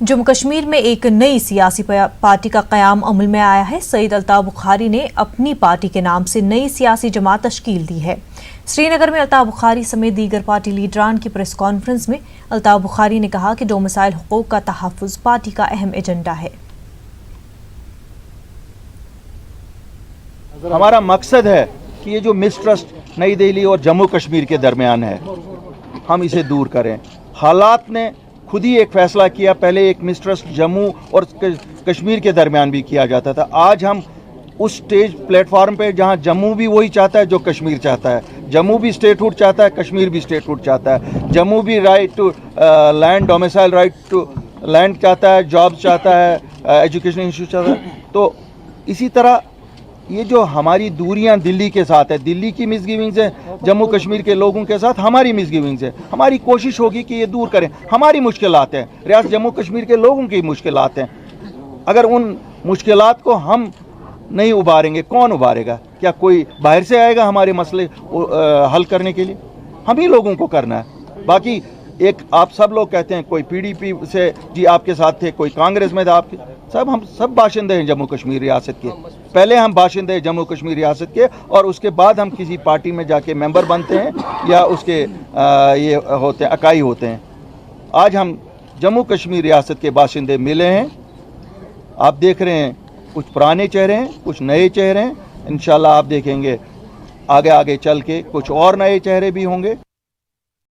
जम्मू कश्मीर में एक नई सियासी पार्टी का क़याम अमल में आया है। सईद अल्ताफ़ बुखारी ने अपनी पार्टी के नाम से नई सियासी जमात तश्कील दी है। श्रीनगर में अल्ताफ़ बुखारी समेत दीगर पार्टी लीडरान की प्रेस कॉन्फ्रेंस में अल्ताफ़ बुखारी ने कहा कि डोमिसाइल हुकूक का तहफ़्फ़ुज़ पार्टी का अहम एजेंडा है। हमारा मकसद है कि ये जो मिसट्रस्ट नई दिल्ली और जम्मू कश्मीर के दरमियान है, हम इसे दूर करें। हालात ने खुद ही एक फ़ैसला किया, पहले एक मिसट्रस्ट जम्मू और कश्मीर के दरमियान भी किया जाता था। आज हम उस स्टेज प्लेटफार्म पे जहां जम्मू भी वही चाहता है जो कश्मीर चाहता है, जम्मू भी स्टेटहुड चाहता है, कश्मीर भी स्टेटहुड चाहता है। जम्मू भी right to land, domicile right to land चाहता है, जॉब्स चाहता है, एजुकेशन इंस्टीट्यूट चाहता है। तो इसी तरह ये जो हमारी दूरियां दिल्ली के साथ है, दिल्ली की मिसगिविंग्स है, जम्मू कश्मीर के लोगों के साथ हमारी मिसगिविंग्स है। हमारी कोशिश होगी कि ये दूर करें। हमारी मुश्किलात हैं, रियासत जम्मू कश्मीर के लोगों की मुश्किलात हैं। अगर उन मुश्किलात को हम नहीं उबारेंगे, कौन उबारेगा? क्या कोई बाहर से आएगा हमारे मसले हल करने के लिए? हम ही लोगों को करना है। बाकी एक आप सब लोग कहते हैं कोई पीडीपी से जी आपके साथ थे, कोई कांग्रेस में था आपके, हम सब बाशिंदे हैं जम्मू कश्मीर रियासत के। पहले हम बाशिंदे हैं जम्मू कश्मीर रियासत के और उसके बाद हम किसी पार्टी में जाके मेंबर बनते हैं या उसके ये होते हैं, इकाई होते हैं। आज हम जम्मू कश्मीर रियासत के बाशिंदे मिले हैं। आप देख रहे हैं कुछ पुराने चेहरे हैं, कुछ नए चेहरे हैं। इंशाल्लाह आप देखेंगे आगे आगे चल के कुछ और नए चेहरे भी होंगे।